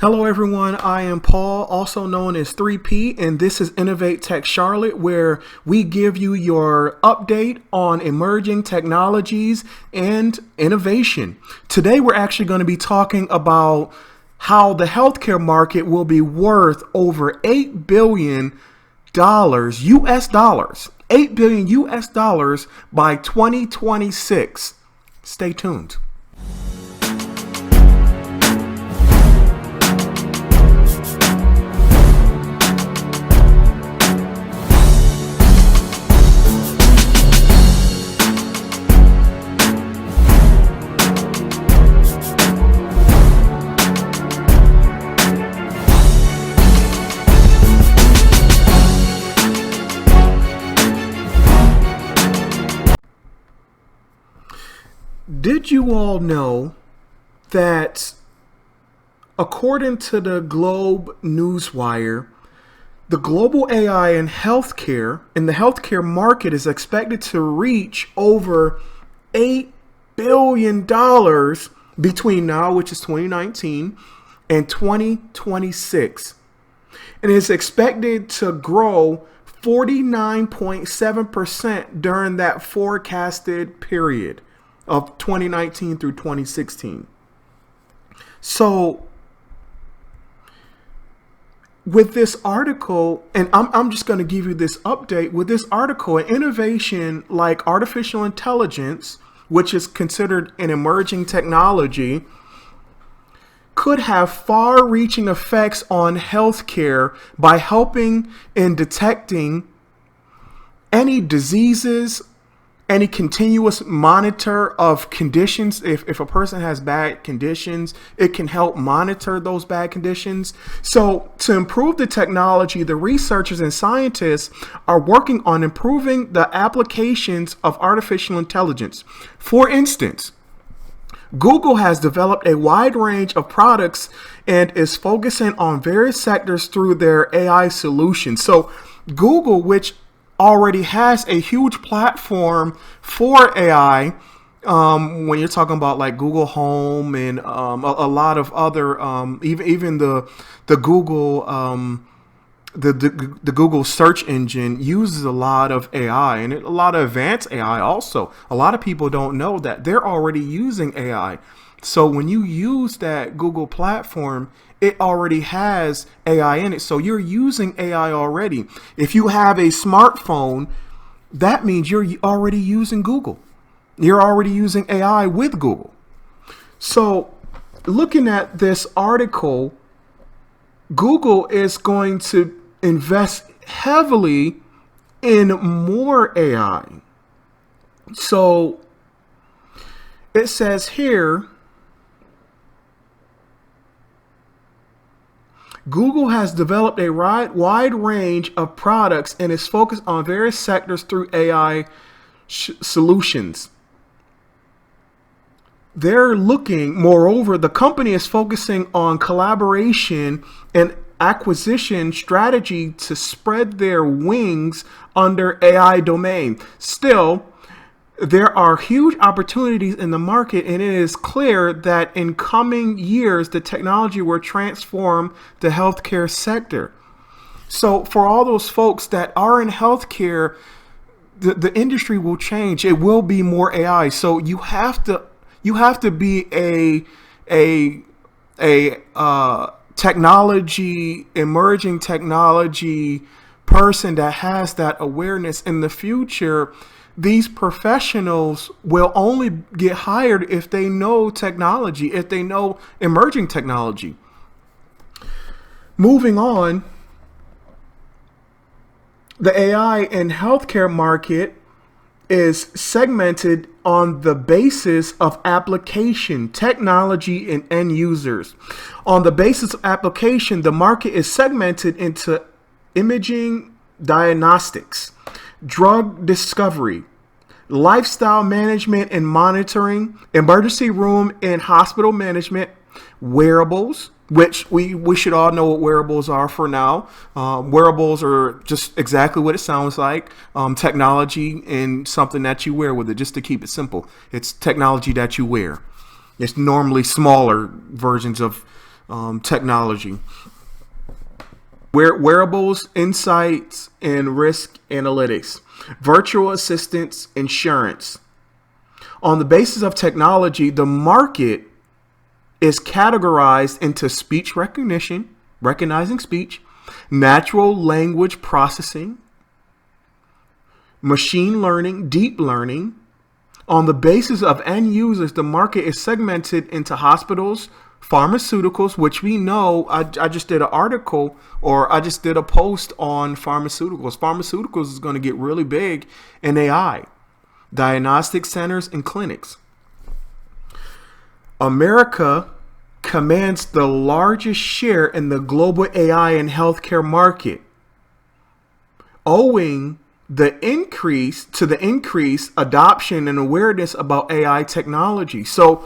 Hello, everyone. I am Paul, also known as 3P, and this is Innovate Tech Charlotte, where we give you your update on emerging technologies and innovation. Today, we're actually going to be talking about how the healthcare market will be worth over $8 billion US dollars, $8 billion US dollars by 2026. Stay tuned. Did you all know that according to the Globe Newswire, the global AI in the healthcare market is expected to reach over $8 billion between now, which is 2019, and 2026. And is expected to grow 49.7% during that forecasted period of 2019 through 2016. So with this article, and I'm just going to give you this update, with this article, an innovation like artificial intelligence, which is considered an emerging technology, could have far-reaching effects on healthcare by helping in detecting any diseases, any continuous monitor of conditions. If a person has bad conditions, it can help monitor those bad conditions. So to improve the technology, the researchers and scientists are working on improving the applications of artificial intelligence. For instance, Google has developed a wide range of products and is focusing on various sectors through their AI solutions. So Google, which already has a huge platform for AI, when you're talking about like Google Home and a lot of other, even the Google the Google search engine uses a lot of AI and a lot of advanced AI also. A lot of people don't know that they're already using AI. So when you use that Google platform, it already has AI in it. So you're using AI already. If you have a smartphone, that means you're already using Google. You're already using AI with Google. So looking at this article, Google is going to invest heavily in more AI. So it says here, Google has developed a wide range of products and is focused on various sectors through AI solutions. Moreover, the company is focusing on collaboration and acquisition strategy to spread their wings under AI domain. Still, there are huge opportunities in the market, and it is clear that in coming years, the technology will transform the healthcare sector. So for all those folks that are in healthcare, the industry will change. It will be more AI. So you have to be a emerging technology person that has that awareness. In the future, these professionals will only get hired if they know technology, if they know emerging technology. Moving on, the AI and healthcare market is segmented on the basis of application, technology, and end users. On the basis of application, the market is segmented into imaging, diagnostics, drug discovery, lifestyle management and monitoring, emergency room and hospital management, wearables, which we should all know what wearables are for now. Wearables are just exactly what it sounds like. Technology and something that you wear with it, just to keep it simple. It's technology that you wear. It's normally smaller versions of technology. Wearables, insights, and risk analytics, virtual assistants, insurance. On the basis of technology, the market is categorized into speech recognition, recognizing speech, natural language processing, machine learning, deep learning. On the basis of end users, the market is segmented into hospitals, pharmaceuticals, which we know, I just did an article, or I just did a post on pharmaceuticals. Pharmaceuticals is going to get really big in AI. Diagnostic centers and clinics. America commands the largest share in the global AI and healthcare market, owing the increased adoption and awareness about AI technology. So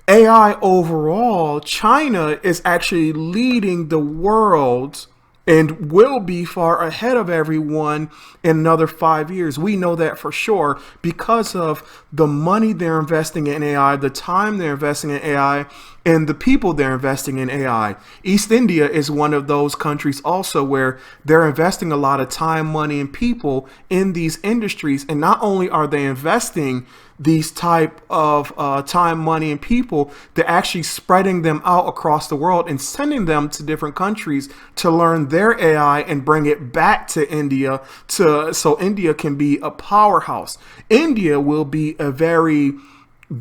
AI overall, China is actually leading the world and will be far ahead of everyone in another 5 years. We know that for sure because of the money they're investing in AI, the time they're investing in AI, and the people they're investing in AI. East India is one of those countries also where they're investing a lot of time, money, and people in these industries. And not only are they investing these type of time, money, and people, they're actually spreading them out across the world and sending them to different countries to learn their AI and bring it back to India so India can be a powerhouse. India will be a very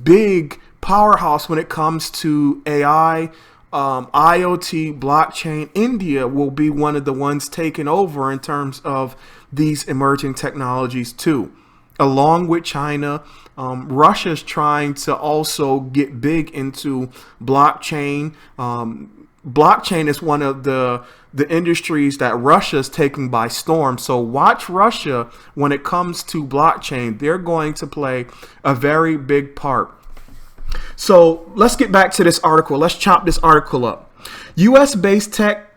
big powerhouse when it comes to AI, IoT, blockchain. India will be one of the ones taking over in terms of these emerging technologies too. Along with China, Russia's trying to also get big into blockchain. Blockchain is one of the industries that Russia's taking by storm. So watch Russia when it comes to blockchain. They're going to play a very big part. So let's get back to this article. Let's chop this article up. US-based tech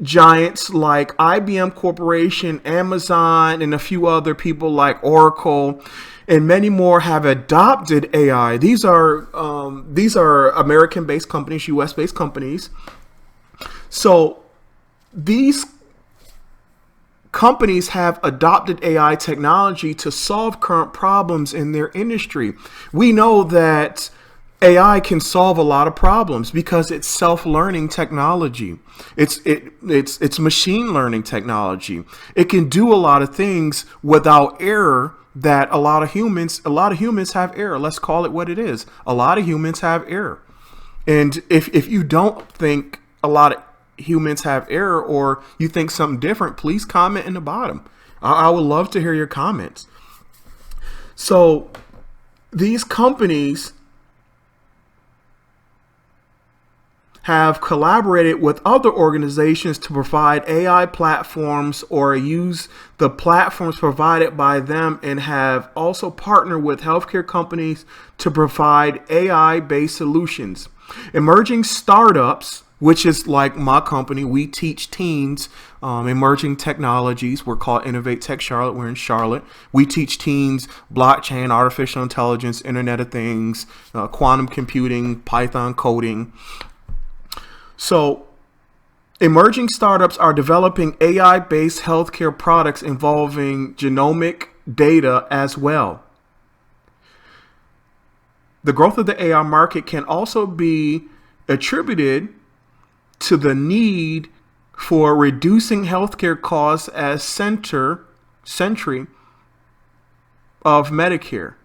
giants like IBM Corporation, Amazon, and a few other people like Oracle and many more have adopted AI. These are American-based companies, US-based companies. So these companies have adopted AI technology to solve current problems in their industry. We know that AI can solve a lot of problems because it's self-learning technology. It's machine learning technology. It can do a lot of things without error that a lot of humans have error. Let's call it what it is. A lot of humans have error. And if you don't think a lot of humans have error or you think something different, please comment in the bottom. I would love to hear your comments. So these companies have collaborated with other organizations to provide AI platforms or use the platforms provided by them, and have also partnered with healthcare companies to provide AI-based solutions. Emerging startups, which is like my company, we teach teens emerging technologies. We're called Innovate Tech Charlotte. We're in Charlotte. We teach teens blockchain, artificial intelligence, Internet of Things, quantum computing, Python coding. So emerging startups are developing AI-based healthcare products involving genomic data as well. The growth of the AI market can also be attributed to the need for reducing healthcare costs as century of Medicare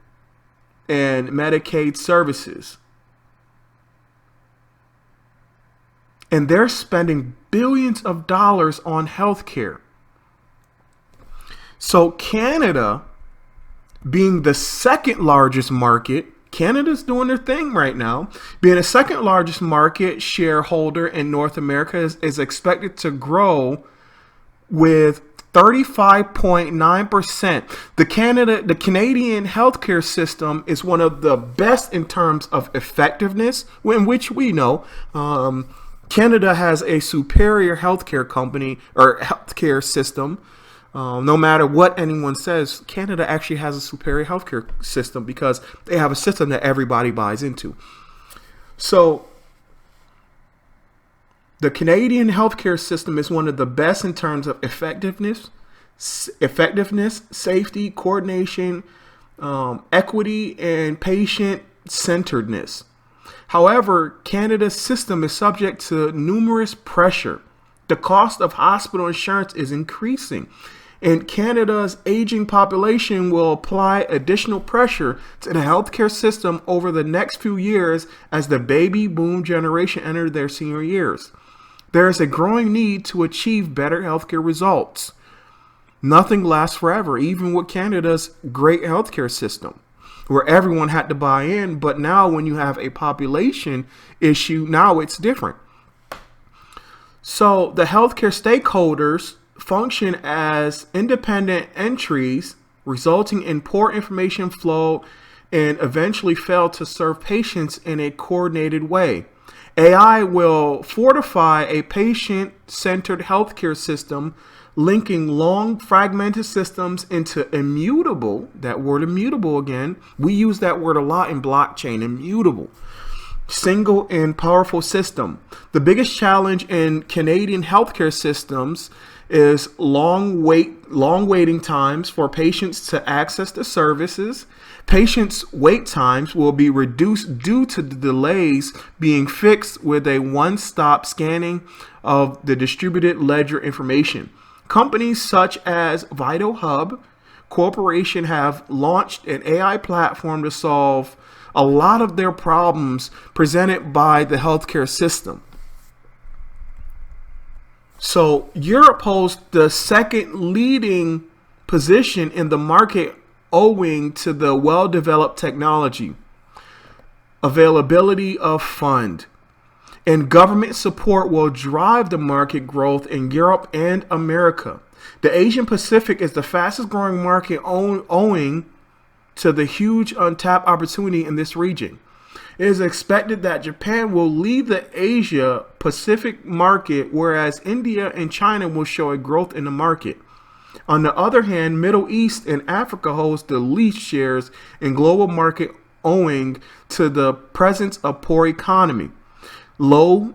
and Medicaid services. And they're spending billions of dollars on healthcare. So Canada, being the second largest market, Canada's doing their thing right now. Being the second largest market shareholder in North America is expected to grow with 35.9%. The Canadian healthcare system is one of the best in terms of effectiveness, in which we know Canada has a superior healthcare company or healthcare system. No matter what anyone says, Canada actually has a superior healthcare system because they have a system that everybody buys into. So The Canadian healthcare system is one of the best in terms of effectiveness, safety, coordination, equity, and patient centeredness. However, Canada's system is subject to numerous pressure. The cost of hospital insurance is increasing, and Canada's aging population will apply additional pressure to the healthcare system over the next few years as the baby boom generation enter their senior years. There is a growing need to achieve better healthcare results. Nothing lasts forever, even with Canada's great healthcare system, where everyone had to buy in. But now when you have a population issue, now it's different. So the healthcare stakeholders function as independent entities, resulting in poor information flow and eventually fail to serve patients in a coordinated way. AI will fortify a patient-centered healthcare system, linking long fragmented systems into immutable, that word immutable again, we use that word a lot in blockchain, immutable, single and powerful system. The biggest challenge in Canadian healthcare systems is long waiting times for patients to access the services. Patients' wait times will be reduced due to the delays being fixed with a one-stop scanning of the distributed ledger information. Companies such as VitalHub Corporation have launched an AI platform to solve a lot of their problems presented by the healthcare system. So Europe holds the second leading position in the market owing to the well-developed technology, availability of fund, and government support will drive the market growth in Europe and America. The Asian Pacific is the fastest growing market owing to the huge untapped opportunity in this region. It is expected that Japan will lead the Asia Pacific market, whereas India and China will show a growth in the market. On the other hand, Middle East and Africa holds the least shares in global market owing to the presence of poor economy, low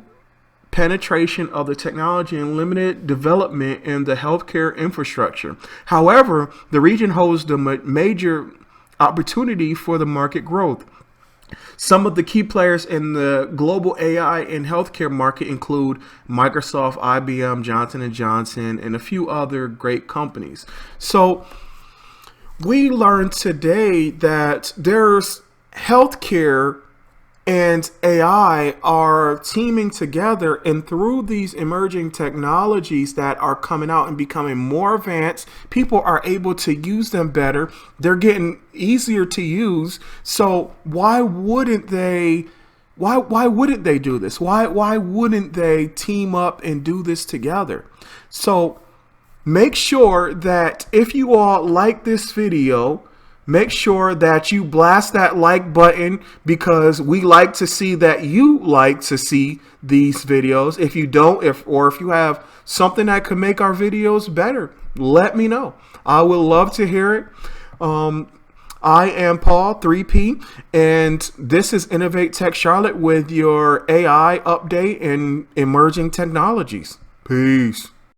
penetration of the technology, and limited development in the healthcare infrastructure. However, the region holds the major opportunity for the market growth. Some of the key players in the global AI and healthcare market include Microsoft, IBM, Johnson & Johnson, and a few other great companies. So we learned today that there's healthcare and AI are teaming together, and through these emerging technologies that are coming out and becoming more advanced, people are able to use them better. They're getting easier to use. So why wouldn't they do this? Why wouldn't they team up and do this together? So make sure that if you all like this video, make sure that you blast that like button, because we like to see that you like to see these videos. If you don't, if you have something that could make our videos better, let me know. I would love to hear it. I am Paul 3P, and this is Innovate Tech Charlotte with your AI update and emerging technologies. Peace.